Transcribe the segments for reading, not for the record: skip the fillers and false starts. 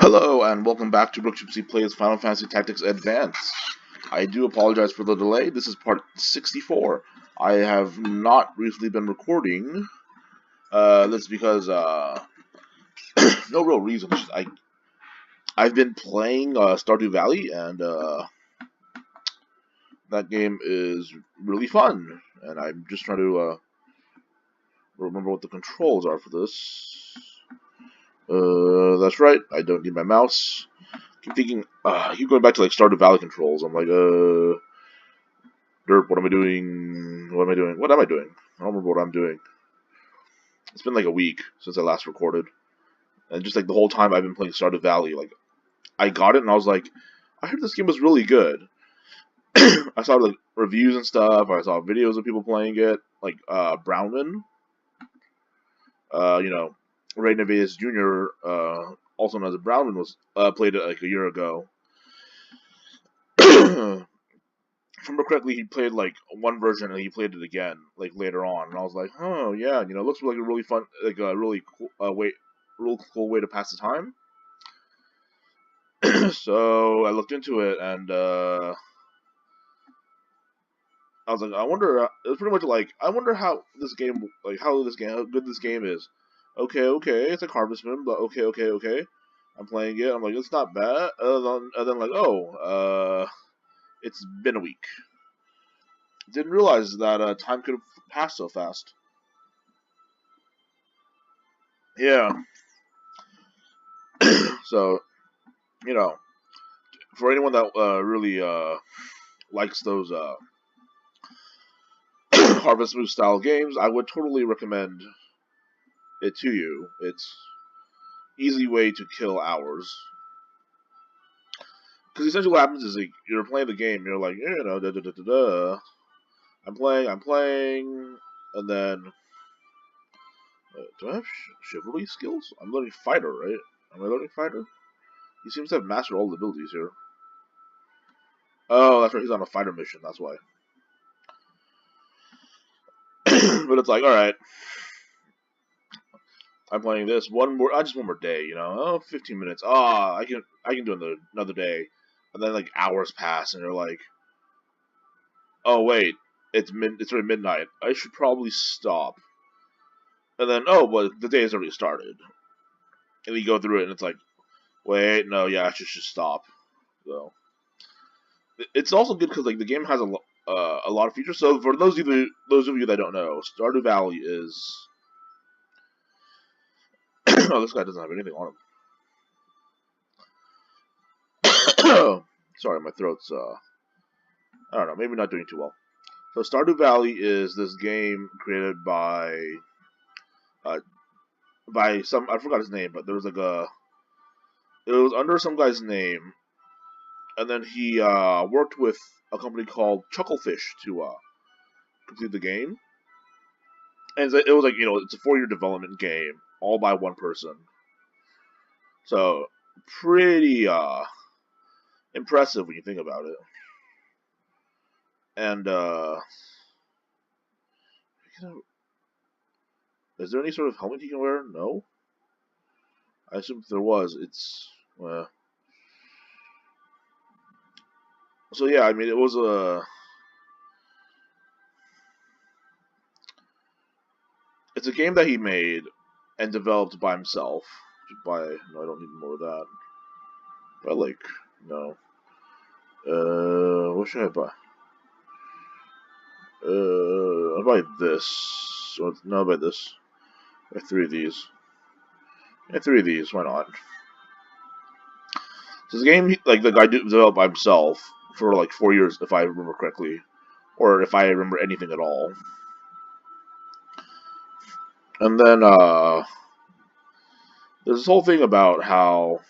Hello and welcome back to RookGypsy Plays Final Fantasy Tactics Advance. I do apologize for the delay. This is part 64. I have not recently been recording. That's because no real reason. I've been playing Stardew Valley, and that game is really fun. And I'm just trying to remember what the controls are for this. That's right. I don't need my mouse. Keep thinking, keep going back to like Stardew Valley controls. I'm like, derp, what am I doing? What am I doing? What am I doing? I don't remember what I'm doing. It's been like a week since I last recorded, and just like the whole time I've been playing Stardew Valley, like I got it and I was like, I heard this game was really good. I saw like reviews and stuff. I saw videos of people playing it, like Brownman, you know, Ray Nevaez Jr., also known as Brownman, was played it like a year ago. If I remember correctly, he played like one version and he played it again like later on, and I was like, oh yeah, it looks like a really fun, like a really cool real cool way to pass the time. So I looked into it, and I was like, I wonder. It was pretty much like, I wonder how this game, how good this game is. Okay, it's like Harvest Moon, but okay. I'm playing it. I'm like, it's not bad. And then like, it's been a week. Didn't realize that time could pass so fast. Yeah. So, for anyone that really likes those Harvest Moon style games, I would totally recommend it to you. It's easy way to kill hours. Because essentially what happens is like, you're playing the game, you're like, I'm playing, and then do I have chivalry skills? I'm learning fighter, right? Am I learning fighter? He seems to have mastered all the abilities here. Oh, that's right, he's on a fighter mission, that's why. But it's like, alright, I'm playing this just one more day, 15 minutes. I can do another day. And then like hours pass and you're like, oh wait, it's already midnight. I should probably stop. And then, oh, but the day has already started. And you go through it and it's like, wait, no, yeah, I should just stop. So it's also good because like the game has a lot of features. So for those of you that don't know, Stardew Valley is oh, this guy doesn't have anything on him. Sorry, my throat's I don't know, maybe not doing too well. So Stardew Valley is this game created uh, by some, I forgot his name, but there was like it was under some guy's name, and then he worked with a company called Chucklefish to complete the game. And it was like, it's a 4-year development game, all by one person. So pretty impressive when you think about it. And is there any sort of helmet he can wear? No. I assume if there was, it's so yeah, I mean, it was it's a game that he made and developed by himself. No, I don't need more of that. But like, no. What should I buy? I'll buy this. No, I'll buy this. I have 3 of these. Yeah, 3 of these. Why not? So this game, like the guy developed by himself for like 4 years, if I remember correctly, or if I remember anything at all. And then there's this whole thing about how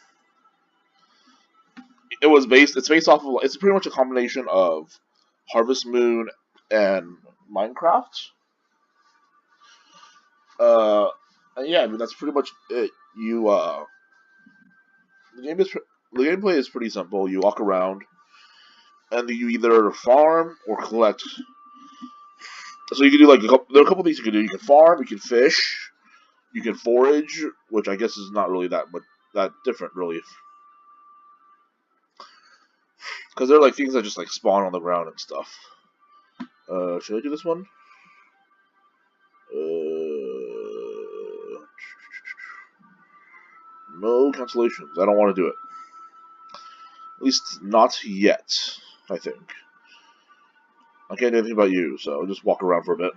it's based off of, it's pretty much a combination of Harvest Moon and Minecraft. And yeah, I mean that's pretty much it. The gameplay is pretty simple. You walk around, and you either farm or collect. So you can do there are a couple things you can do. You can farm, you can fish, you can forage, which I guess is not really that much. that different, really, because they're like things that just like spawn on the ground and stuff. Should I do this one? No cancellations. I don't want to do it. At least not yet, I think. I can't do anything about you, so I'll just walk around for a bit.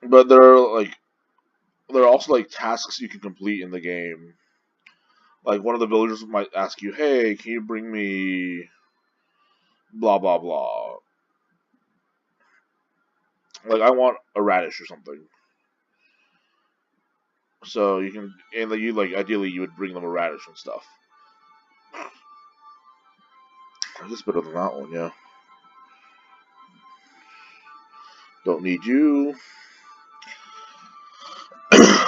But there are also like tasks you can complete in the game. Like one of the villagers might ask you, "Hey, can you bring me blah blah blah?" Like I want a radish or something. So you can, and like, you like ideally you would bring them a radish and stuff. This is better than that one, yeah. Don't need you.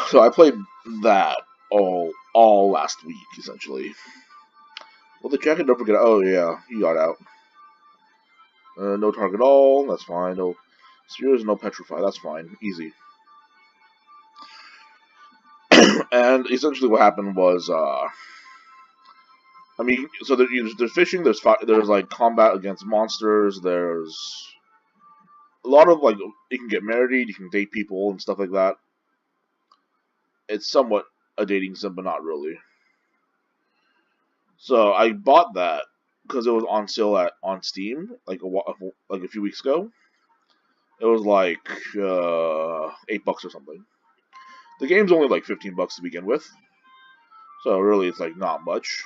So I played that all last week essentially. Well, the jacket, don't forget. Oh yeah, he got out. No target all. That's fine. No spears, no petrify. That's fine. Easy. And essentially, what happened was, I mean, so there's fishing. There's like combat against monsters. There's a lot of like you can get married. You can date people and stuff like that. It's somewhat a dating sim, but not really. So I bought that because it was on sale on Steam like a few weeks ago. It was like $8 or something. The game's only like $15 to begin with, so really it's like not much.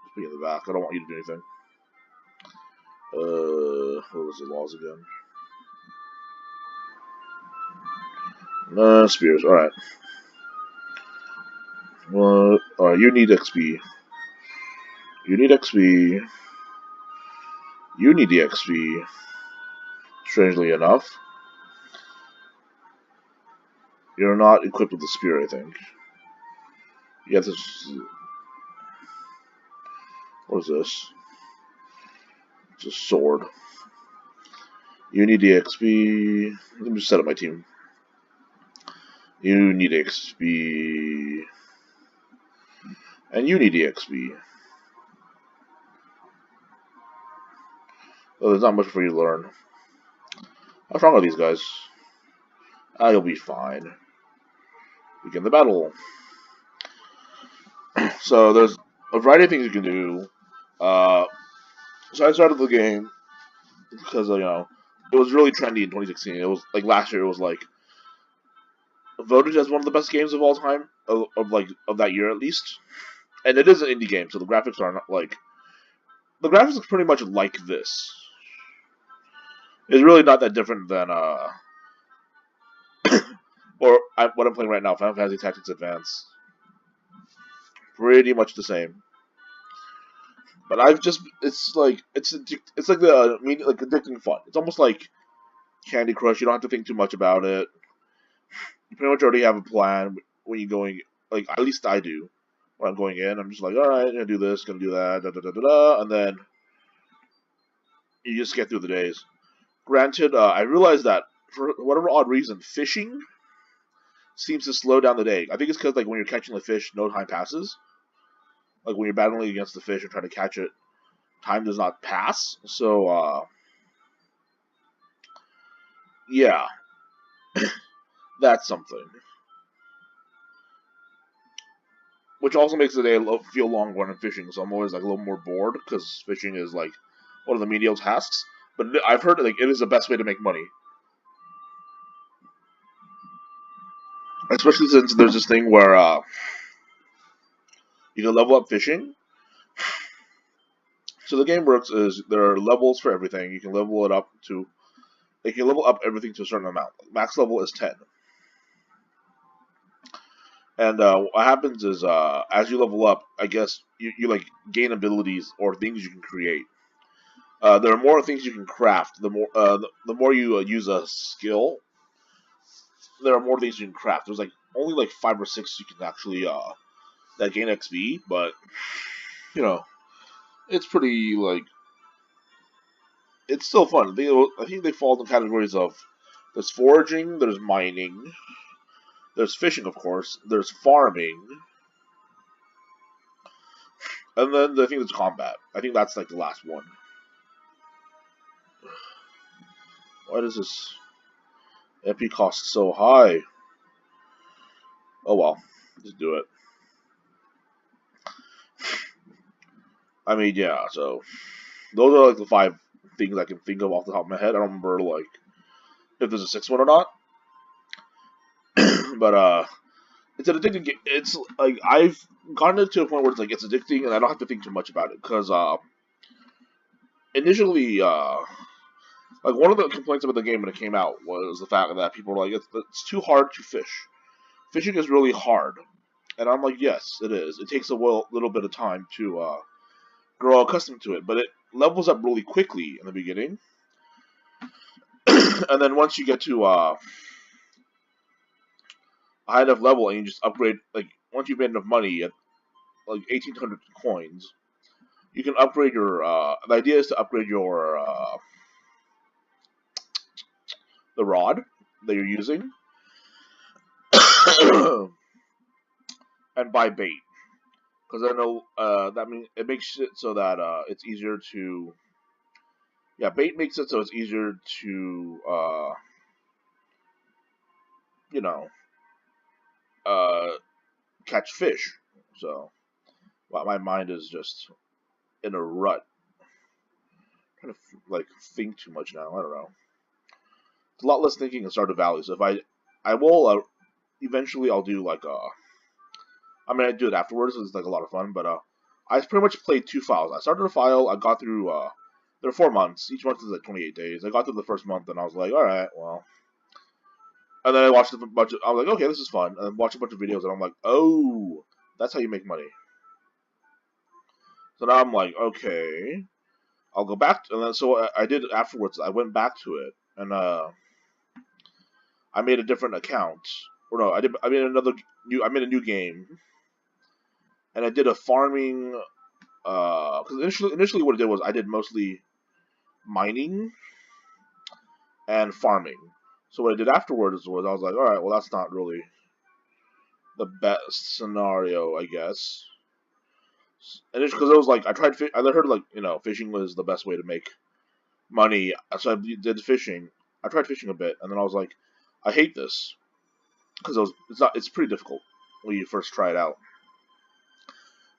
Just be in the back. I don't want you to do anything. What was the laws again? Spears. All right. What? All right. You need XP. You need XP. You need the XP. Strangely enough, you're not equipped with the spear. I think. You have to. What is this? It's a sword. You need the XP. Let me just set up my team. You need XP. And you need XP. Oh, there's not much for you to learn. How strong are these guys? You'll be fine. Begin the battle. So there's a variety of things you can do. So I started the game because it was really trendy in 2016. It was like last year. It was like voted as one of the best games of all time of that year at least. And it is an indie game, so the graphics are not like the graphics are pretty much like this. It's really not that different than what I'm playing right now, Final Fantasy Tactics Advance. Pretty much the same. But it's like addicting fun. It's almost like Candy Crush. You don't have to think too much about it. You pretty much already have a plan when you're going. Like at least I do. When I'm going in, I'm just like, all right, gonna do this, gonna do that, da da da da da, and then you just get through the days. Granted, I realized that for whatever odd reason, fishing seems to slow down the day. I think it's because like when you're catching the fish, no time passes. Like when you're battling against the fish and trying to catch it, time does not pass. So yeah, that's something. Which also makes the day feel longer when I'm fishing. So I'm always like a little more bored because fishing is like one of the menial tasks. But I've heard like it is the best way to make money, especially since there's this thing where you can level up fishing. So the game works is there are levels for everything. You can level it up to. You can level up everything to a certain amount. Max level is 10. And what happens is, as you level up, I guess you like gain abilities or things you can create. There are more things you can craft. The more you use a skill, there are more things you can craft. There's like only like 5 or 6 you can actually that gain XP, but you know it's pretty like it's still fun. I think they fall into categories of there's foraging, there's mining, There's fishing, of course. There's farming, and then I think there's combat. I think that's like the last one. Why does this MP cost so high? Oh well, just do it. I mean, yeah. So those are like the 5 things I can think of off the top of my head. I don't remember like if there's a 6th one or not. But it's an addicting game. It's like I've gotten to a point where it's like it's addicting, and I don't have to think too much about it because initially like one of the complaints about the game when it came out was the fact that people were like it's too hard to fish. Fishing is really hard, and I'm like, yes, it is. It takes a little bit of time to grow accustomed to it, but it levels up really quickly in the beginning, and then once you get to a high enough level and you just upgrade, like once you've made enough money at like 1,800 coins, you can upgrade your. The idea is to upgrade your the rod that you're using, and buy bait. Because I know that means it makes it so that it's easier to. Yeah, bait makes it so it's easier to you know catch fish. So well, my mind is just in a rut. I'm trying to like think too much now. I don't know. It's a lot less thinking in Stardew Valley. So if I will eventually I'll do like I mean I do it afterwards. It's like a lot of fun. But I pretty much played 2 files. I started a file. I got through. There are 4 months. Each month is like 28 days. I got through the first month and I was like, all right, well. And then I watched a bunch of. I was like, okay, this is fun. And then watched a bunch of videos and I'm like, oh, that's how you make money. So now I'm like, okay, I'll go back. And then so I did afterwards. I went back to it and I made a different account. Or no, I made another new. I made a new game, and I did a farming. Because initially what I did was I did mostly mining and farming. So what I did afterwards was I was like, all right, well that's not really the best scenario, I guess. And it's because it was like I heard like fishing was the best way to make money, so I did fishing. I tried fishing a bit, and then I was like, I hate this because it's pretty difficult when you first try it out.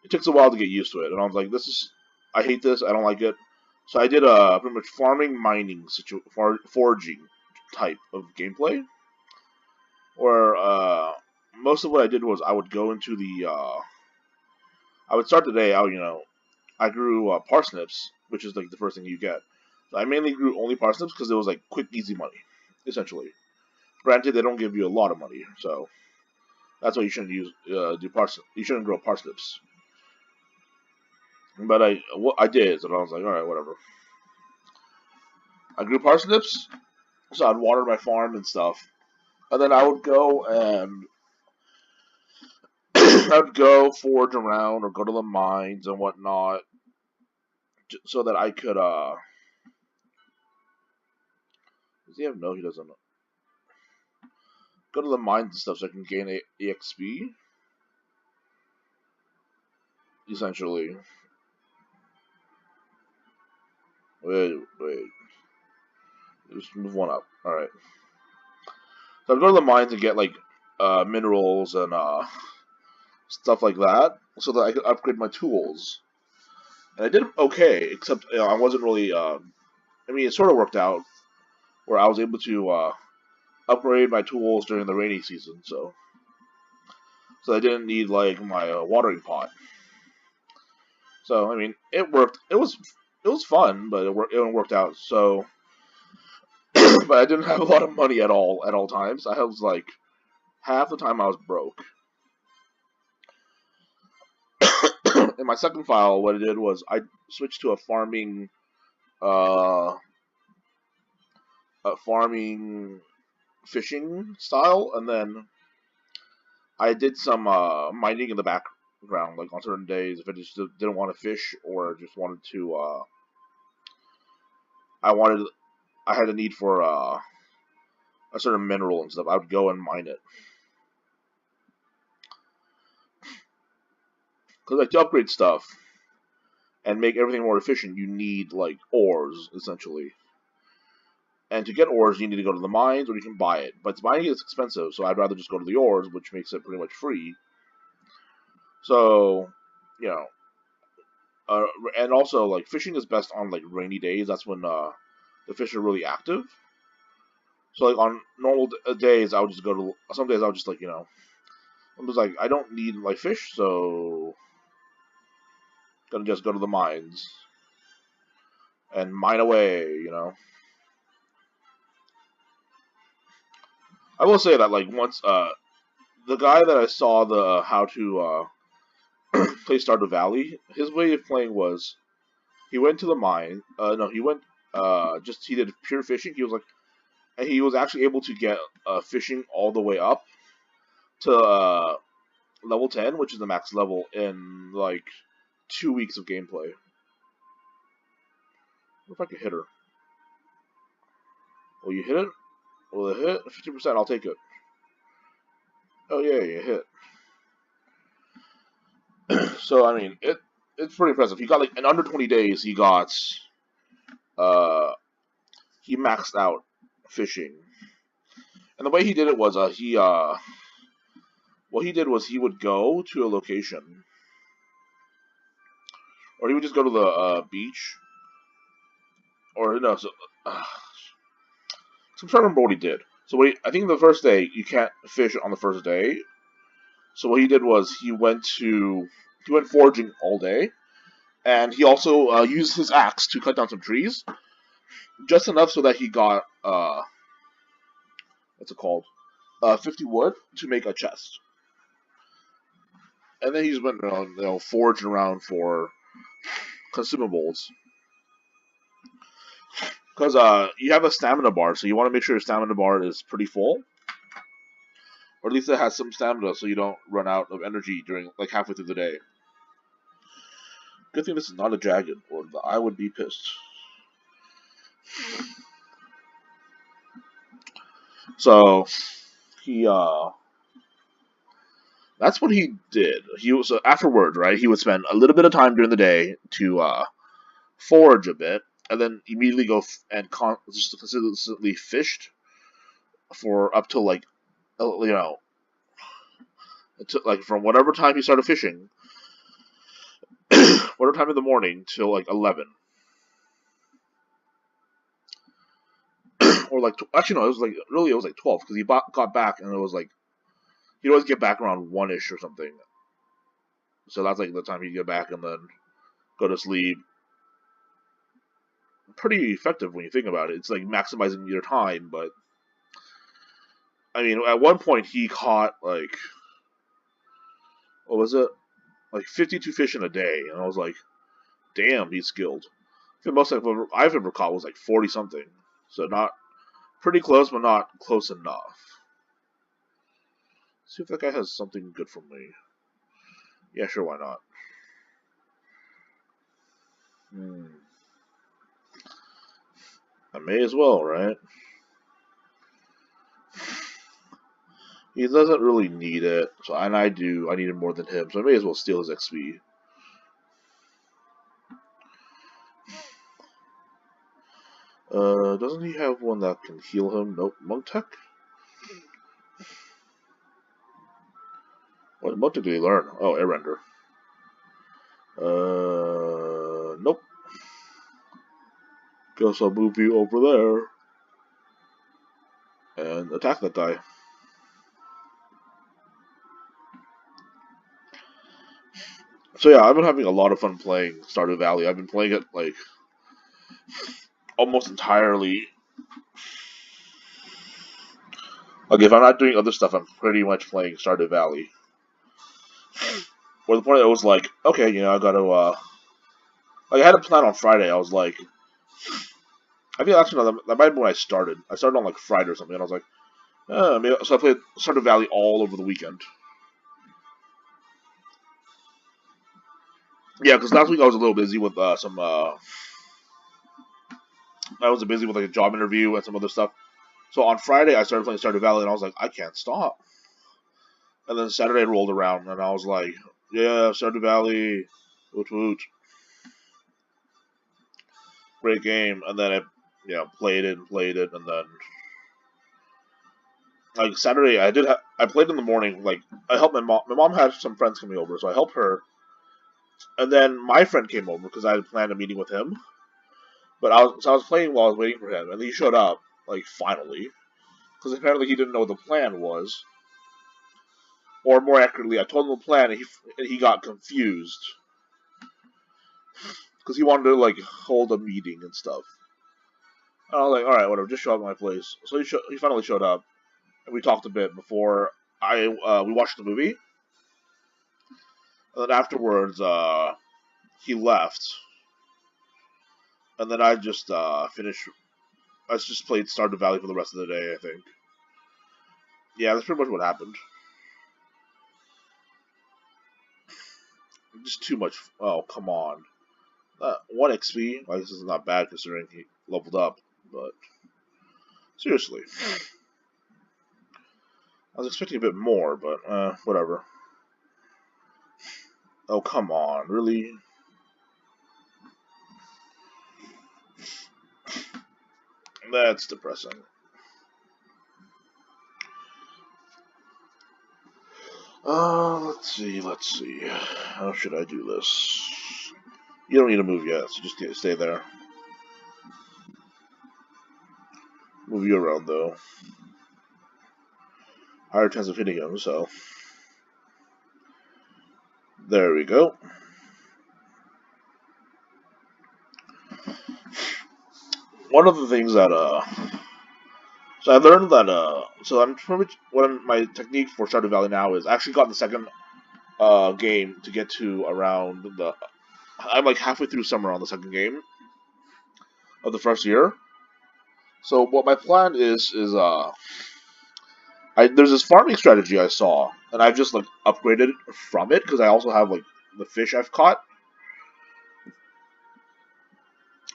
It takes a while to get used to it, and I was like, I hate this. I don't like it. So I did a pretty much farming, mining, foraging type of gameplay, where most of what I did was I would go into I would start the day out. I grew parsnips, which is like the first thing you get. So I mainly grew only parsnips because it was like quick, easy money, essentially. Granted, they don't give you a lot of money, so that's why you shouldn't do parsnips. You shouldn't grow parsnips. But I did, and I was like, all right, whatever. I grew parsnips, so I'd water my farm and stuff, and then I would go and I'd go forage around or go to the mines and whatnot, so that I could. Does he have? No, he doesn't. Go to the mines and stuff so I can gain EXP. Essentially. Wait. Just move one up. Alright. So I'd go to the mines and get like minerals and stuff like that, so that I could upgrade my tools. And I did okay, except I wasn't really. I mean, it sort of worked out where I was able to upgrade my tools during the rainy season, so I didn't need like my watering pot. So I mean, it worked. It was fun, but it worked out. So, but I didn't have a lot of money at all times. I was like half the time I was broke. In my second file, what I did was I switched to a farming fishing style, and then I did some mining in the background, like on certain days if I just didn't want to fish or just wanted to. I had a need for a certain mineral and stuff. I would go and mine it. Because like to upgrade stuff and make everything more efficient, you need like ores essentially. And to get ores, you need to go to the mines or you can buy it. But buying it is expensive, so I'd rather just go to the ores, which makes it pretty much free. So, you know, uh, and also like fishing is best on like rainy days. That's when the fish are really active. So like on normal days, I would just go to. Some days I would just like I'm just like I don't need my fish, so gonna just go to the mines and mine away. I will say that like once the guy that I saw the how to play Stardew Valley, his way of playing was he went to the mine. No, he went just he did pure fishing. He was like, and he was actually able to get fishing all the way up to level 10, which is the max level, in like 2 weeks of gameplay. What if I could hit her? Will you hit it? Will it hit? 50%, I'll take it. Oh yeah, you hit. So I mean, it's pretty impressive. He got like in under 20 days. Uh he maxed out fishing, and the way he did it was what he did was he would go to a location, or he would just go to the beach, or no. So I'm trying to remember what he did. So I think the first day you can't fish on the first day. So what he did was he went foraging all day, and he also used his axe to cut down some trees, just enough so that he got what's it called, 50 wood to make a chest. And then he just went around, foraging around for consumables. Because you have a stamina bar, so you want to make sure your stamina bar is pretty full, or at least it has some stamina, so you don't run out of energy during like halfway through the day. Good thing this is not a dragon, or I would be pissed. So he that's what he did. He was afterwards, right? He would spend a little bit of time during the day to forage a bit, and then immediately go and just consistently fished for up to like like from whatever time he started fishing, whatever time in the morning till like 11. Or like actually no, it was like 12 because he got back and it was like he'd always get back around 1ish or something. So that's like the time he'd get back and then go to sleep. Pretty effective when you think about it. It's like maximizing your time, but I mean, at one point he caught like what was it? Like 52 fish in a day, and I was like, damn, he's skilled. I think most I've ever caught was like 40 something. So not pretty close, but not close enough. Let's see if that guy has something good for me. Yeah, sure, why not? I may as well, right? He doesn't really need it, so and I do. I need it more than him, so I may as well steal his XP. Doesn't he have one that can heal him? Nope. Monk Tech? What monk did he learn? Oh, Air Render. Nope. Guess I'll move you over there and attack that guy. So yeah, I've been having a lot of fun playing Stardew Valley. I've been playing it like almost entirely. Like if I'm not doing other stuff, I'm pretty much playing Stardew Valley. Or the point I was like, okay, I gotta like I had a plan on Friday. I was like, I feel actually no, that might have been when I started. I started on like Friday or something, and I was like, maybe, so I played Stardew Valley all over the weekend. Yeah, because last week I was a little busy with some. I was busy with like a job interview and some other stuff. So on Friday I started playing Stardew Valley, and I was like, I can't stop. And then Saturday rolled around, and I was like, Yeah, Stardew Valley, woot woot, great game. And then I, played it and played it, and then like Saturday, I played in the morning. Like I helped my mom. My mom had some friends coming over, so I helped her. And then my friend came over because I had planned a meeting with him. But I was playing while I was waiting for him, and he showed up like finally because apparently he didn't know what the plan was, or more accurately, I told him the plan, and he got confused because he wanted to like hold a meeting and stuff. And I was like, all right, whatever, just show up at my place. So he finally showed up, and we talked a bit before we watched the movie, and then afterwards he left, and then I just finished. I just played Stardew Valley for the rest of the day. I think. Yeah, that's pretty much what happened. Just too much. Oh, come on. 1 XP. Well, this is not bad considering he leveled up, but seriously. I was expecting a bit more, but whatever. Oh, come on. Really? That's depressing. Let's see, let's see. How should I do this? You don't need to move yet, so just stay there. Move you around, though. Higher chance of hitting him, so. There we go. One of the things that, so I learned that, so I'm pretty much, my technique for Stardew Valley now is I actually got the second, game to get to around I'm like halfway through summer on the second game of the first year. So what my plan is there's this farming strategy I saw, and I've just like upgraded from it because I also have like the fish I've caught.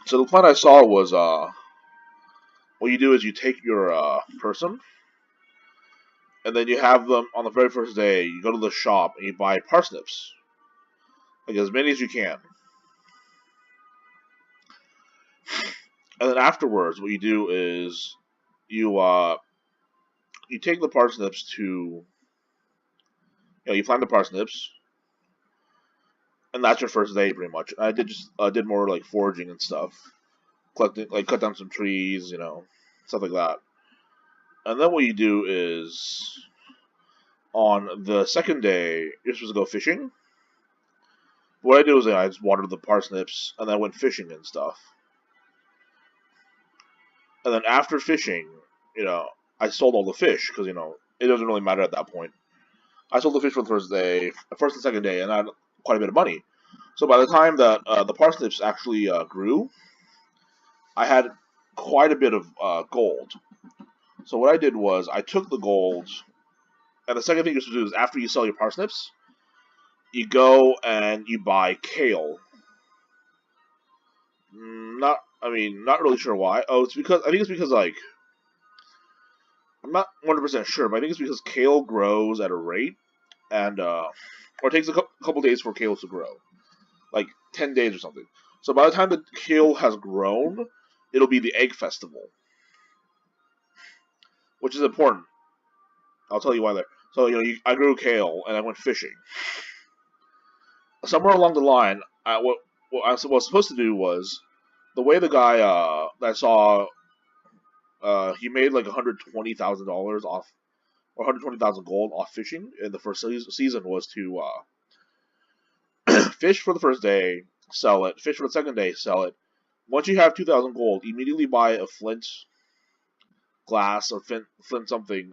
So the plan I saw was what you do is you take your person, and then you have them on the very first day. You go to the shop and you buy parsnips, like as many as you can, and then afterwards, what you do is you you take the parsnips to you plant the parsnips, and that's your first day pretty much. I did more like foraging and stuff, collecting like cut down some trees, stuff like that. And then what you do is on the second day you're supposed to go fishing. What I do is I just watered the parsnips and then I went fishing and stuff. And then after fishing, I sold all the fish because it doesn't really matter at that point. I sold the fish for the first and second day, and I had quite a bit of money. So by the time that the parsnips actually grew, I had quite a bit of gold. So what I did was I took the gold, and the second thing you're supposed to do is after you sell your parsnips, you go and you buy kale. Not really sure why. Oh, I think it's because like I'm not 100% sure, but I think it's because kale grows at a rate, and or it takes a couple days for kale to grow, like 10 days or something. So by the time the kale has grown, it'll be the egg festival, which is important. I'll tell you why later. So I grew kale and I went fishing. Somewhere along the line, what I was supposed to do was the way the guy that I saw he made like $120,000 off, or 120,000 gold off fishing in the first season was to fish for the first day, sell it. Fish for the second day, sell it. Once you have 2,000 gold, immediately buy a flint glass or flint something.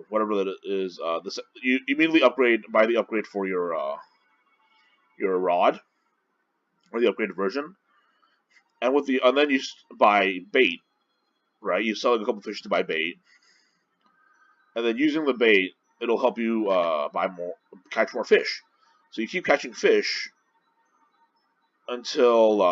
Whatever that is. You immediately buy the upgrade for your rod or the upgraded version, and then you buy bait. Right, you sell like a couple fish to buy bait, and then using the bait, it'll help you catch more fish. So you keep catching fish until,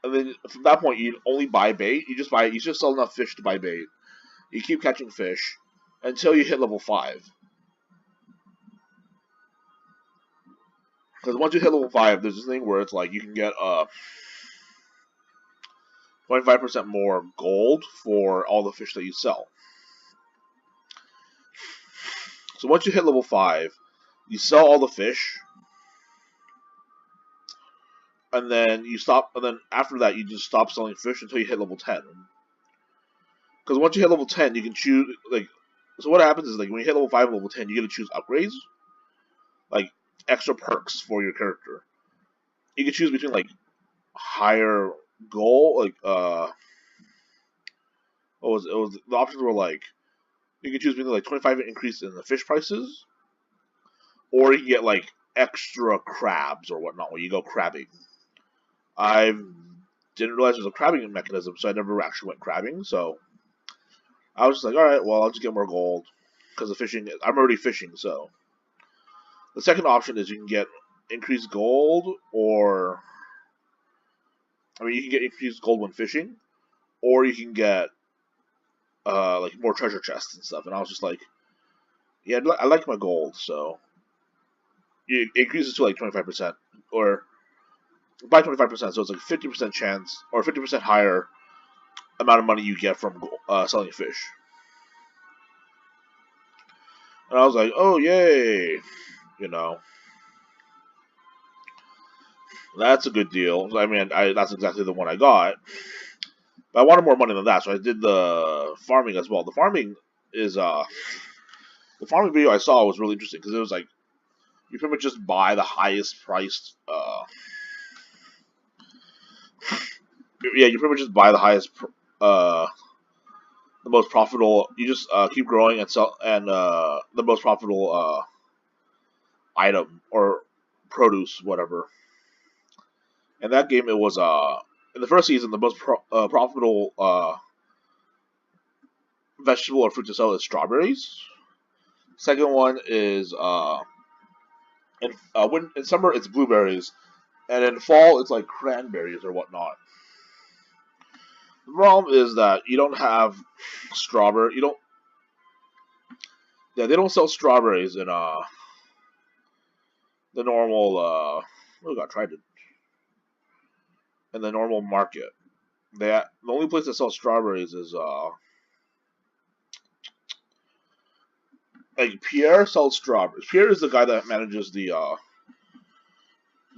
and then from that point you only buy bait. You just sell enough fish to buy bait, You keep catching fish until you hit level 5. Because once you hit level 5, there's this thing where it's like you can get 25% more gold for all the fish that you sell. So once you hit level 5, you sell all the fish, and then you stop. And then after that, you just stop selling fish until you hit level 10. Because once you hit level 10, you can choose like. So what happens is like when you hit level 5 and level 10, you get to choose upgrades, like extra perks for your character. You can choose between like higher goal, like what was it? It was the options were like you can choose between like 25 increase in the fish prices, or you can get like extra crabs or whatnot when you go crabbing. I didn't realize there was a crabbing mechanism, so I never actually went crabbing. So I was just like, all right, well, I'll just get more gold because the fishing. I'm already fishing, so the second option is you can get increased gold, or you can get increased gold when fishing, or you can get like more treasure chests and stuff. And I was just like, yeah, I like my gold, so it increases to like 25%, or by 25%, so it's like 50% chance or 50% higher amount of money you get from selling fish. And I was like, oh yay, you know, that's a good deal. I mean, that's exactly the one I got. But I wanted more money than that, so I did the farming as well. The farming video I saw was really interesting because it was like you pretty much just buy the highest priced. You pretty much just buy the highest, the most profitable. You just keep growing and sell, and the most profitable item or produce, whatever. In that game, it was in the first season, the most profitable vegetable or fruit to sell is strawberries. Second one is in summer it's blueberries, and in fall it's like cranberries or whatnot. The problem is that you don't have strawberry. You don't. Yeah, they don't sell strawberries in the normal. Oh God, tried it. In the normal market, the only place that sells strawberries is like Pierre sells strawberries. Pierre is the guy that manages the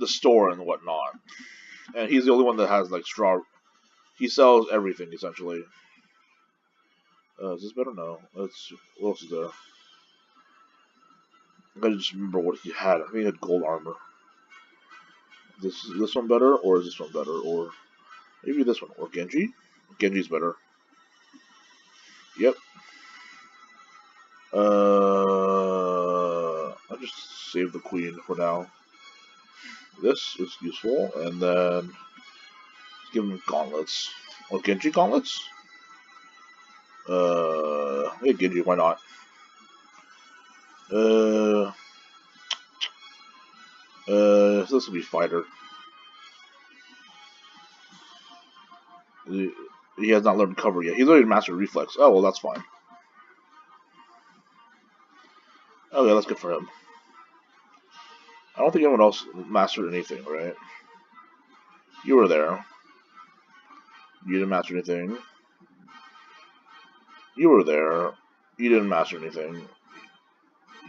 store and whatnot, and he's the only one that has like straw. He sells everything essentially. Is this better? No. What else is there? I gotta just remember what he had. I think he had gold armor. Is this one better, or is this one better, or maybe this one, or Genji? Genji's better. Yep. I'll just save the queen for now. This is useful, and then give him gauntlets. Or Genji gauntlets? Yeah, Genji, why not? So this will be fighter. He has not learned cover yet. He's already mastered reflex. Oh, well, that's fine. Oh, yeah, that's good for him. I don't think anyone else mastered anything, right? You were there. You didn't master anything. You were there. You didn't master anything.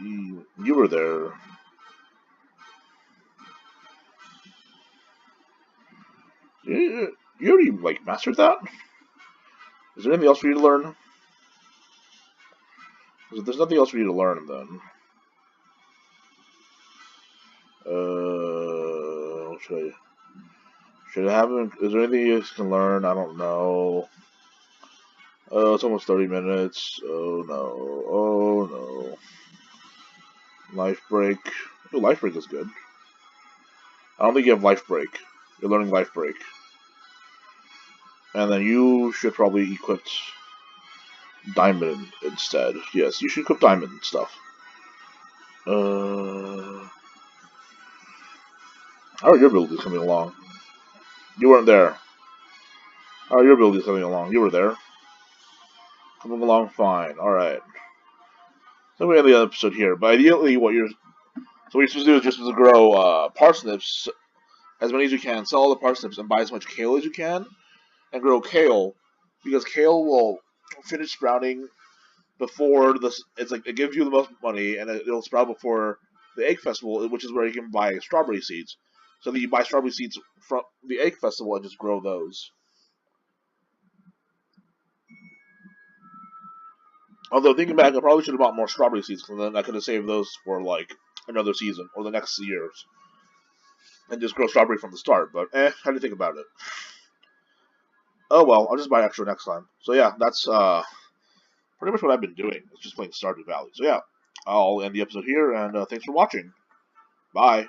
You were there. You already, like, mastered that? Is there anything else for you to learn? There's nothing else for you to learn, then. Should I have him? Is there anything you can learn? I don't know. Oh, it's almost 30 minutes. Oh, no. Oh, no. Life break. Oh, life break is good. I don't think you have life break. You're learning life break. And then you should probably equip diamond instead. Yes, you should equip diamond stuff. How are your abilities coming along? You weren't there. How are your abilities coming along? You were there. Coming along fine. Alright. So we have the episode here. But ideally, what you're supposed to do is just to grow parsnips as many as you can, sell all the parsnips, and buy as much kale as you can, and grow kale, because kale will finish sprouting before this. It's like it gives you the most money, and it'll sprout before the egg festival, which is where you can buy strawberry seeds. So that you buy strawberry seeds from the egg festival and just grow those. Although thinking back, I probably should have bought more strawberry seeds, because then I could have saved those for like another season or the next years, and just grow strawberry from the start. But how do you think about it? Oh well, I'll just buy extra next time. So yeah, that's pretty much what I've been doing. It's just playing Stardew Valley. So yeah, I'll end the episode here, and thanks for watching. Bye.